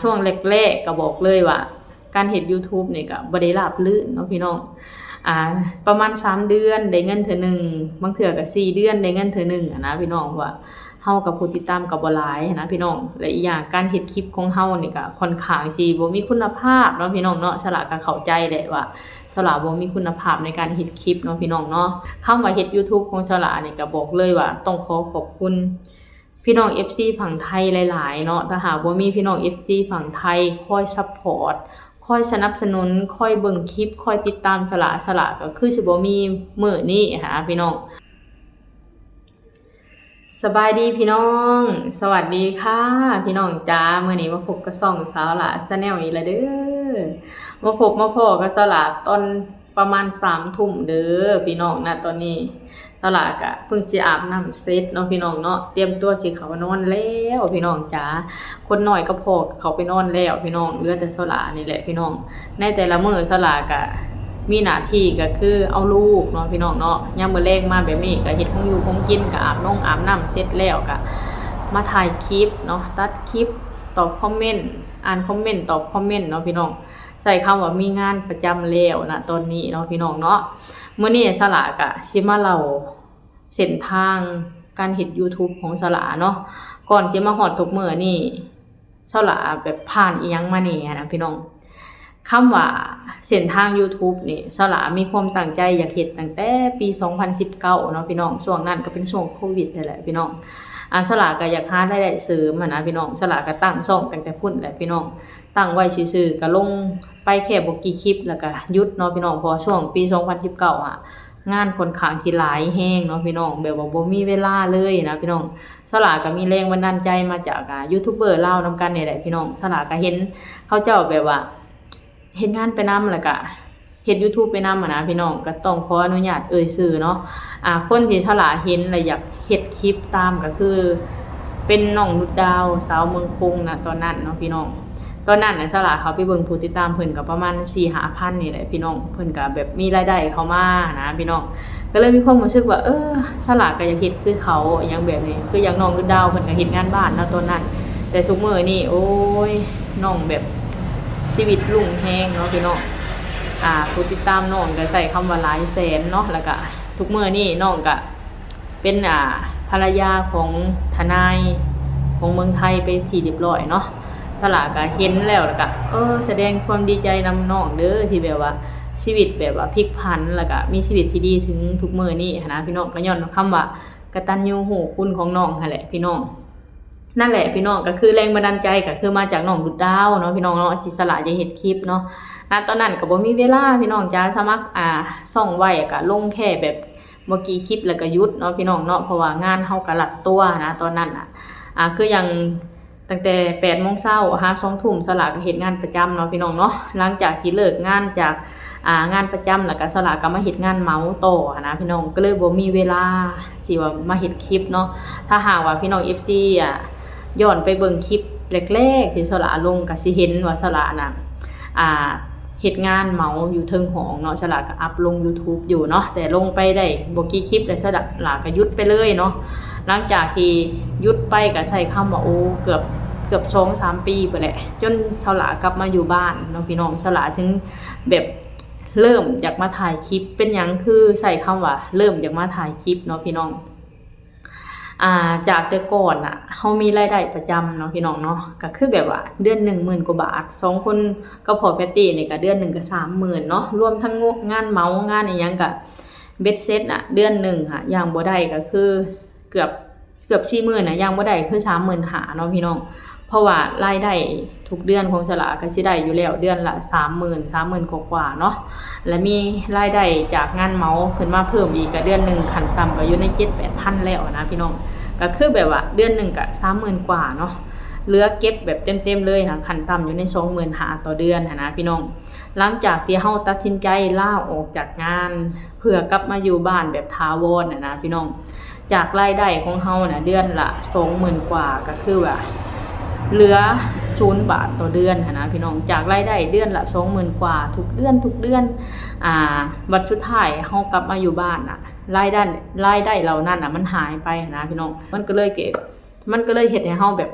ช่วงแรกๆก็บอกเลยว่าการเฮ็ด YouTube นี่ก็บ่ได้ราบรื่นเนาะพี่น้องประมาณ3เดือนได้เงินเทื่อนึงบางเทื่อก็4เดือนได้เงินเทื่อนึงนะพี่น้องว่าเฮากับผู้ติดตามก็บ่หลายนะพี่น้องและอีกอย่างการเฮ็ดคลิปของเฮานี่ก็ค่อนข้างสิบ่มีคุณภาพเนาะพี่น้องเนาะฉลาดก็เข้าใจแหละว่าฉลาดบ่มีคุณภาพในการเฮ็ดคลิปเนาะพี่น้องเนาะคำว่าเฮ็ด YouTube ของฉลาดนี่ก็บอกเลยว่าต้องขอขอบคุณพี่น้อง FC ฝั่งไทยหลายๆเนาะถ้าหากบ่มีพี่น้อง FC ฝั่งไทยคอยซัพพอร์ตคอยสนับสนุนคอยเบิ่งคลิปคอยติดตามฉลาดก็คือสิบ่มีมื้อนี้พี่น้องสบายดีพี่น้องสวัสดีค่ะพี่น้องจ้ามื้อนี้มาพบกับช่องสาวหลาชาแนลอีกแล้วเด้อมาพบมาพ้อกับสาวหลาตอนประมาณ3 ทุ่มเด้อพี่น้องนะตอนนี้สาวหลาก็เพิ่งสิอาบน้ำเสร็จเนาะพี่น้องเนาะเตรียมตัวสิเข้านอนแล้วพี่น้องจ้าคนน้อยก็พอเขาไปนอนแล้วพี่น้องเหลือแต่สาวหลานี่แหละพี่น้องในแต่ละมื้อสาวหลาก็มีหน้าที่ก็คือเอาลูกเนาะพี่น้องเนาะยามมื้อแลงมาแบบนี้ก็เฮ็ดของอยู่ของกินก็อาบน้ำเสร็จแล้วก็มาถ่ายคลิปเนาะตัดคลิปตอบคอมเมนต์อ่านคอมเมนต์ตอบคอมเมนต์เนาะพี่น้องใส่คำว่ามีงานประจำแล้วนะตอนนี้เนาะพี่น้องเนาะมื้อนี้สลาก็สิมาเล่าเส้นทางการเฮ็ด YouTube ของสลาเนาะก่อนสิมาฮอดทุกมื้อนี่สลาแบบผ่านอีหยังมาแหน่นะพี่น้องคำว่าเส้นทาง YouTube นี่สลามีความตั้งใจอยากเฮ็ดตั้งแต่ปี2019เนาะพี่น้องช่วงนั้นก็เป็นช่วงโควิดนั่นแหละพี่น้องสลาก็อยากหารายได้เสริมนะพี่น้องสลาก็ตั้งช่องตั้งแต่พุ่นแหละพี่น้องตั้งไว้ซื่อๆก็ลงไปแค่บ่กี่คลิปแล้วก็หยุดเนาะพี่น้องพอช่วงปี2019งานค่อนข้างสิหลายแฮงเนาะพี่น้องแบบว่าบ่มีเวลาเลยนะพี่น้องสลาก็มีแรงบันดาลใจมาจากยูทูบเบอร์ลาวนำกันนี่แหละพี่น้องสลาก็เห็นเขาเจ้าแบบว่าเฮ็ดงานไปนำแล้วก็เฮ็ด YouTube ไปนำนะพี่น้องก็ต้องขออนุญาตเอ่ยชื่อเนาะคนที่ฉลาดเห็นแล้วอยากเฮ็ดคลิปตามก็คือเป็นน้องนุชดาวสาวเมืองคงนะตอนนั้นเนาะพี่น้องตอนนั้นน่ะฉลาดเขาไปเบิ่งผู้ติดตามเพิ่นก็ประมาณ 4-5,000 นี่แหละพี่น้องเพิ่นก็แบบมีรายได้เข้ามานะพี่น้องก็เลยมีความรู้สึกว่าฉลาดก็อยากเฮ็ดคือเขาอหยังแบบนี้คืออย่างน้องนุชดาวเพิ่นก็เฮ็ดงานบ้านเนาะตอนนั้นแต่ทุกมื้อนี่โอ้ยน้องแบบชีวิตรุ่งแฮงเนาะพี่น้องผู้ติดตามน้องก็ใส่คำว่าหลายแสนเนาะแล้วก็ทุกมื้อนี่น้องก็เป็นภรรยาของทนายของเมืองไทยไปที่เรียบร้อยเนาะสลาก็เห็นแล้วก็แสดงความดีใจนำน้องเด้อที่แบบว่าชีวิตแบบว่าพลิกผันแล้วก็มีชีวิตที่ดีถึงทุกมื้อนี้นะพี่น้องก็ย้อนคำว่ากตัญญูรู้คุณของน้องนั่นแหละพี่น้องนั่นแหละพี่น้องก็คือแรงบันดาลใจก็คือมาจากน้องดุดดาวเนาะพี่น้องเนาะสิสละจะเฮ็ดคลิปเนาะตอนนั้นก็บ่มีเวลาพี่น้องจ้าสมัครส่องไว้ก็ลงแค่แบบบ่กี่คลิปแล้วก็หยุดเนาะพี่น้องเนาะเพราะว่างานเฮาก็รัดตัวนะตอนนั้นคืออย่างตั้งแต่ 8:00 นหา 2:00 นสลาก็เฮ็ดงานประจำเนาะพี่น้องเนาะหลังจากที่เลิกงานจากงานประจำแล้วก็สลาก็มาเฮ็ดงานเมาต่อนะพี่น้องก็เลยบ่มีเวลาสิว่ามาเฮ็ดคลิปเนาะถ้าหากว่าพี่น้อง FC ย้อนไปเบิ่งคลิปแรกๆที่สลาลงก็สิเห็นว่าสลาน่ะเฮ็ดงานเมาอยู่เทิงหองเนาะสลาก็อัพลง YouTube อยู่เนาะแต่ลงไปได้บ่กี่คลิปแล้วสลาก็หยุดไปเลยเนาะหลังจากที่หยุดไปก็ใช้คำว่าเกือบ 2-3 ปีไปแหละจนสลากลับมาอยู่บ้านเนาะพี่น้องสลาถึงแบบเริ่มอยากมาถ่ายคลิปเป็นหยังคือใส่คำว่าเริ่มอยากมาถ่ายคลิปเนาะพี่น้องจากแต่ก่อนเฮามีรายได้ประจำเนาะพี่น้องเนาะก็คือแบบว่าเดือน 10,000 กว่าบาท2คนก็พอแพตตี้นี่ก็เดือนนึงก็ 30,000 เนาะรวมทั้งงานเมางานอีหยังก็เบ็ดเซ็ตเดือนนึงอย่างบ่ได้ก็คือเกือบ 40,000อย่างบ่ได้คือ 35,000 เนาะพี่น้องเพราะว่ารายได้ทุกเดือนของสลาก็สิได้อยู่แล้วเดือนละ 30,000 กว่าๆเนาะและมีรายได้จากงานเมาขึ้นมาเพิ่มอีกก็เดือนนึงขั้นต่ำก็อยู่ใน 7-8,000 แล้วนะพี่น้องก็คือแบบว่าเดือนนึงก็ 30,000 กว่าเนาะเหลือเก็บแบบเต็มๆเลยขั้นต่ำอยู่ใน 25,000 ต่อเดือนนะพี่น้องหลังจากที่เฮาตัดสินใจลาออกจากงานเพื่อกลับมาอยู่บ้านแบบถาวรนะพี่น้องจากรายได้ของเฮาเดือนละ 20,000 กว่าก็คือว่าเหลือ0 บาทต่อเดือนนะพี่น้องจากรายได้เดือนละ 20,000 กว่าทุกเดือนบัดสุดท้ายเฮากลับมาอยู่บ้านรายได้เหล่านั้นมันหายไปนะพี่น้องมันก็เลยเฮ็ดให้เฮาแบบ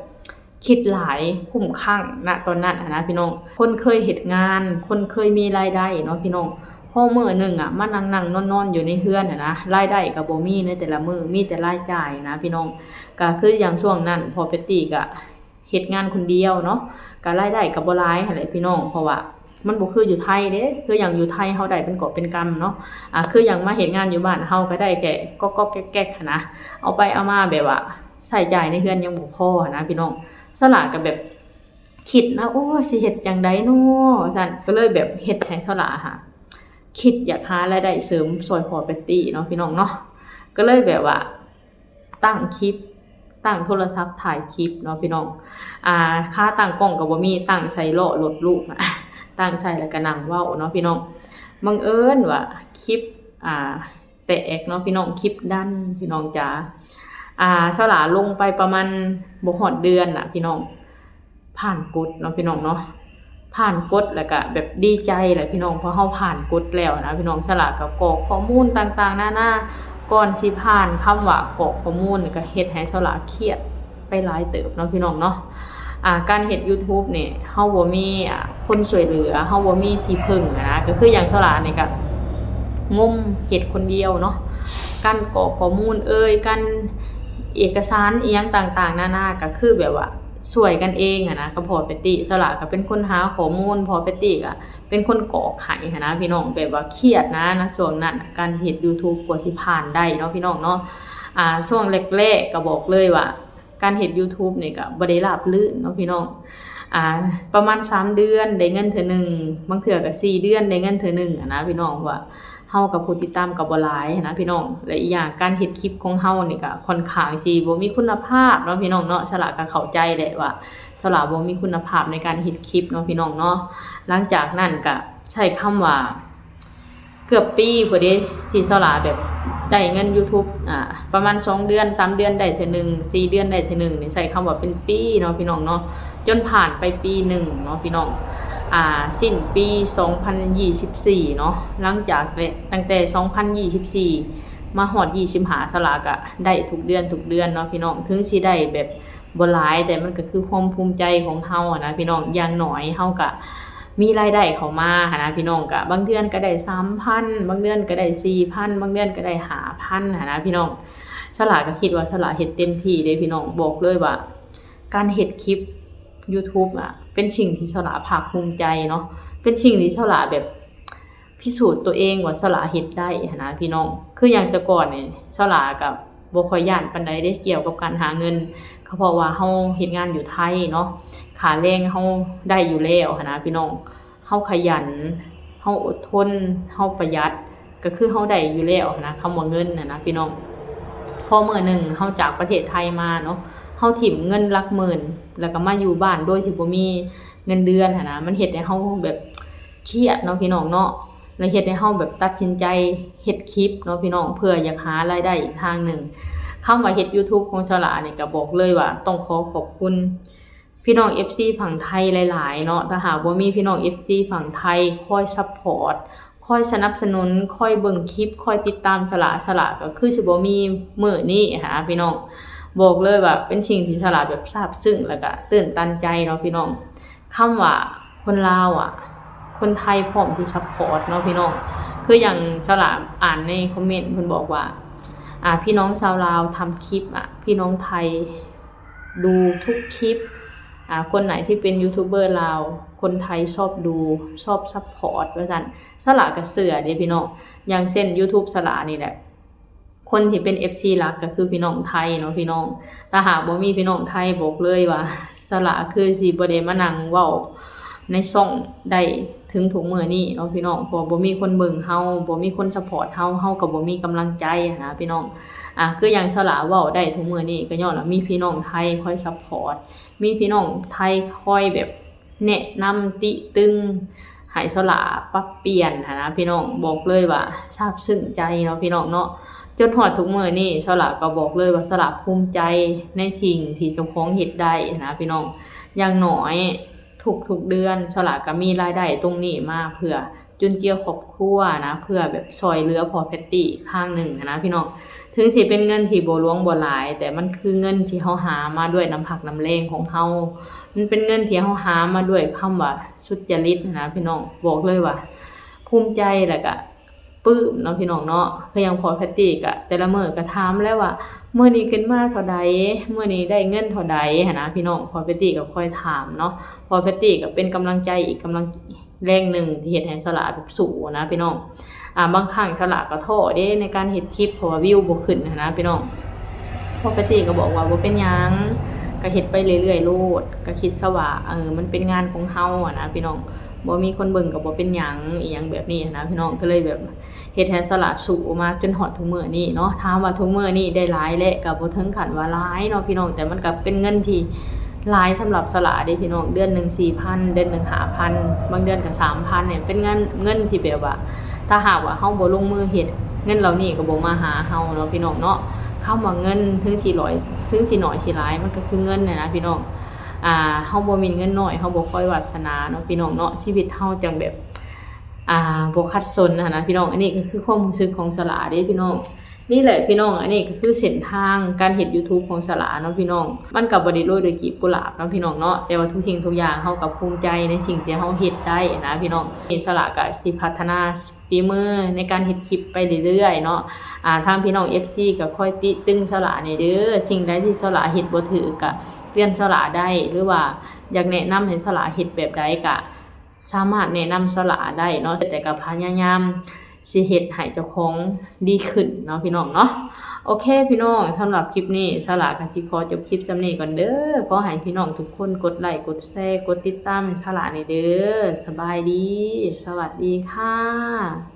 คิดหลายคุ้มค่งณตอนนั้นนะพี่น้องคนเคยเฮ็ดงานคนเคยมีรายได้เนาะพี่น้องพอมื้อนึงมานั่งๆนอนๆอยู่ในเรือนนะรายได้ก็บ่มีในแต่ละมื้อมีแต่รายจ่ายนะพี่น้องก็คืออย่างช่วงนั้นพอเปตตี้ก็เฮ็ดงานคนเดียวเนาะก็รายได้ก็บ่หลายหั่นแหละพี่น้องเพราะว่ามันบ่คืออยู่ไทยเด้คืออย่างอยู่ไทยเฮาได้เป็นกอบเป็นกำเนาะคืออย่างมาเฮ็ดงานอยู่บ้านเฮาก็ได้แค่ก๊อกๆแก๊กๆหันนะเอาไปเอามาแบบว่าใช้จ่ายในเรือนยังบ่พอนะพี่น้องสละก็แบบคิดนะโอ้สิเฮ็ดจังได๋น้อซั่นก็เลยแบบเฮ็ดให้สละค่ะคิดอยากหารายได้เสริมช่วยพ่อเปตตี้เนาะพี่น้องเนาะก็เลยแบบว่าตั้งคลิปตั้งโทรศัพท์ถ่ายคลิปเนาะพี่น้องค่าตั้งกล้องก็บ่มีตั้งใส่ล้อรถลูกตั้งใส่แล้วก็นั่งเว้าเนาะพี่น้องบังเอิญว่าคลิปแตกเนาะพี่น้องคลิปดันพี่น้องจ๋าสลาลงไปประมาณบ่ฮอดเดือนน่ะพี่น้องผ่านกฎเนาะพี่น้องเนาะผ่านกฎแล้วก็แบบดีใจแหละพี่น้องเพราะเฮาผ่านกฎแล้วนะพี่น้องสลาก็กรอกข้อมูลต่างๆนานาก่อนสิผ่านคำว่ากรอกข้อมูลก็เฮ็ดให้สลาเครียดไปหลายเติบเนาะพี่น้องเนาะการเฮ็ด YouTube นี่เฮาบ่มีคนช่วยเหลือเฮาบ่มีที่พึ่งนะก็คืออย่างสลานี่ก็งมเฮ็ดคนเดียวเนาะการกรอกข้อมูลการเอกสารอีหยังต่างๆนานาก็คือแบบว่าช่วยกันเองนะก็พอเปตตี้สละก็เป็นคนหาข้อมูลพอเปตตี้ก็เป็นคนกรอกให้นะพี่น้องแบบว่าเครียดนะช่วงนั้นการเฮ็ด YouTube กว่าสิผ่านได้เนาะพี่น้องเนาะช่วงแรกๆก็บอกเลยว่าการเฮ็ด YouTube นี่ก็บ่ได้ราบรื่นเนาะพี่น้องประมาณ3เดือนได้เงินเทื่อนึงบางเทื่อก็4เดือนได้เงินเทื่อนึงนะพี่น้องว่าเฮากับผู้ติดตามก็บ่หลายนะพี่น้องและอีกอย่างการเฮ็ดคลิปของเฮานี่ก็ค่อนข้างสิบ่มีคุณภาพเนาะพี่น้องเนาะฉลาดก็เข้าใจแหละว่าฉลาดบ่มีคุณภาพในการเฮ็ดคลิปเนาะพี่น้องเนาะหลังจากนั้นก็ใช้คำว่าเกือบปีพุ่นเด้ที่ฉลาดแบบได้เงิน YouTube ประมาณ2เดือน3เดือนได้เทื่อนึง4เดือนได้เทื่อนึงนี่ใช้คำว่าเป็นปีเนาะพี่น้องเนาะจนผ่านไปปีนึงเนาะพี่น้องสิ้นปี2024เนาะหลังจากตั้งแต่2024มาฮอด25สลากได้ทุกเดือนเนาะพี่น้องถึงสิได้แบบบ่หลายแต่มันก็คือความภูมิใจของเฮานะพี่น้องอย่างน้อยเฮาก็มีรายได้เข้ามานะพี่น้องก็บางเดือนก็ได้ 3,000 บางเดือนก็ได้ 4,000 บางเดือนก็ได้ 5,000 นะพี่น้องสลาก็คิดว่าสลาเฮ็ดเต็มที่เด้พี่น้องบอกเลยว่าการเฮ็ดคลิป YouTube เป็นสิ่งที่สลาภาคภูมิใจเนาะเป็นสิ่งที่สลาแบบพิสูจน์ตัวเองว่าสลาเฮ็ดได้นะพี่น้องคืออย่างแต่ก่อนนี่สลากับบ่ค่อยย้านปานใดเด้เกี่ยวกับการหาเงินก็เพราะว่าเฮาเฮ็ดงานอยู่ไทยเนาะค่าแรงเฮาได้อยู่แล้วนะพี่น้องเฮาขยันเฮาอดทนเฮาประหยัดก็คือเฮาได้อยู่แล้วนะคำว่าเงินนะพี่น้องพอมื้อนึงเฮาจากประเทศไทยมาเนาะเฮาถิ่มเงินหลักหมื่นแล้วก็มาอยู่บ้านโดยที่บ่มีเงินเดือนนะมันเฮ็ดให้เฮาแบบเครียดเนาะพี่น้องเนาะแล้วเฮ็ดให้เฮาแบบตัดสินใจเฮ็ดคลิปเนาะพี่น้องเพื่ออยากหารายได้อีกทางนึงคำว่าเฮ็ด YouTube ของฉลานี่ก็บอกเลยว่าต้องขอบคุณพี่น้อง FC ฝั่งไทยหลายๆเนาะถ้าหากบ่มีพี่น้อง FC ฝั่งไทยคอยซัพพอร์ตคอยสนับสนุนคอยเบิ่งคลิปคอยติดตามฉลาก็คือสิบ่มีมื้อนี้พี่น้องบอกเลยว่าเป็นสิ่งที่ฉลาดแบบซาบซึ้งแล้วก็ตื่นตันใจเนาะพี่น้องคำว่าคนลาวคนไทยพร้อมที่ซัพพอร์ตเนาะพี่น้องคืออย่างฉลาดอ่านในคอมเมนต์เพิ่นบอกว่าพี่น้องชาวลาวทำคลิปพี่น้องไทยดูทุกคลิปคนไหนที่เป็นยูทูบเบอร์ลาวคนไทยชอบดูชอบซัพพอร์ตว่าซั่นฉลาดก็เชื่อเด้พี่น้องอย่างเช่น YouTube ฉลาดนี่แหละคนที่เป็น FC หลักก็คือพี่น้องไทยเนาะพี่น้องถ้าหากบ่มีพี่น้องไทยบอกเลยว่าสละคือสิบ่ได้มานั่งเว้าในช่องได้ถึงทุกมื้อนี้เนาะพี่น้องเพราะบ่มีคนเบิ่งเฮาบ่มีคนซัพพอร์ตเฮาก็บ่มีกำลังใจนะพี่น้องคืออย่างสละเว้าได้ทุกมื้อนี้ก็ย้อนว่ามีพี่น้องไทยคอยซัพพอร์ตมีพี่น้องไทยคอยแบบแนะนำติตึงให้สละปรับเปลี่ยนนะพี่น้องบอกเลยว่าซาบซึ้งใจเนาะพี่น้องเนาะจนฮอดทุกมื้อนี้สละก็บอกเลยว่าสละภูมิใจในสิ่งที่เจ้าของเฮ็ดได้นะพี่น้องอย่างน้อยทุกเดือนสละก็มีรายได้ตรงนี้มาเพื่อจุนเจือครอบครัวนะเพื่อแบบช่วยเหลือพ่อแพตตี้ข้างหนึ่งนะพี่น้องถ ถึงสิเป็นเงินที่บ่หลวงบ่หลายแต่มันคือเงินที่เฮาหามาด้วยน้ำพักน้ำแรงของเฮามันเป็นเงินที่เฮาหามาด้วยคำว่าสุจริตนะพี่น้องบอกเลยว่าภูมิใจแล้วก็ปลื้มเนาะพี่น้องเนาะคือยังพอแพตตี้ก็แต่ละมื้อก็ถามแล้วว่ามื้อนี้ขึ้นมาเท่าใดมื้อนี้ได้เงินเท่าใดหันนะพี่น้องพอแพตตี้ก็ค่อยถามเนาะพอแพตตี้ก็เป็นกำลังใจอีกกำลังแรงหนึ่งที่เฮ็ดให้สละแบบสู้นะพี่น้องบางครั้งสละก็ท้อเด้ในการเฮ็ดคลิปเพราะว่าวิวบ่ขึ้นนะพี่น้องพอแพตตี้ก็บอกว่าบ่เป็นหยังก็เฮ็ดไปเรื่อยๆโลดก็คิดซะว่ามันเป็นงานของเฮานะพี่น้องบ่มีคนเบิ่งก็บ่เป็นหยังอีหยังแบบนี้นะพี่น้องก็เลยแบบเฮ็ดให้สละสู้มาจนฮอดทุกมื้อนี้เนาะถามว่าทุกมื้อนี้ได้หลายแหละก็บ่ถึงขั้นว่าหลายเนาะพี่น้องแต่มันก็เป็นเงินที่หลายสำหรับสละเด้พี่น้องเดือนนึง 4,000 เดือนนึง 5,000 บางเดือนก็ 3,000 เนี่ยเป็นเงินที่แบบว่าถ้าหากว่าเฮาบ่ลงมือเฮ็ดเงินเหล่านี้ก็บ่มาหาเฮาเนาะพี่น้องเนาะคำว่าเงินถึงสิน้อยสิหลายมันก็คือเงินน่ะนะพี่น้องเฮาบ่มีเงินน้อยเฮาบ่ค่อยวาสนาเนาะพี่น้องเนาะชีวิตเฮาจังแบบบ่ขัดสนนะพี่น้องอันนี้ก็คือความรู้สึกของสละเด้พี่น้องนี่แหละพี่น้องอันนี้ก็คือเส้นทางการเฮ็ด YouTube ของสละเนาะพี่น้องมันก็บ่ได้โรยด้วยกลีบกุหลาบเนาะพี่น้องเนาะแต่ว่าทุกสิ่งทุกอย่างเฮาก็ภูมิใจในสิ่งที่เฮาเฮ็ดได้นะพี่น้องสละก็สิพัฒนาฝีมือในการเฮ็ดคลิปไปเรื่อยๆเนาะทางพี่น้อง FC ก็คอยติตึงสละนี่เด้อสิ่งใดที่สละเฮ็ดบ่ถูกก็เตือนสละได้หรือว่าอยากแนะนำให้สละเฮ็ดแบบใดก็สามารถแนะนำสละได้เนาะแต่ก็พยายามสิเฮ็ดให้เจ้าของดีขึ้นเนาะพี่น้องเนาะโอเคพี่น้องสำหรับคลิปนี้สละก็สิขอจบคลิปส่ำนี้ก่อนเด้อขอให้พี่น้องทุกคนกดไลค์กดแชร์กดติดตามสละนี่เด้อสบายดีสวัสดีค่ะ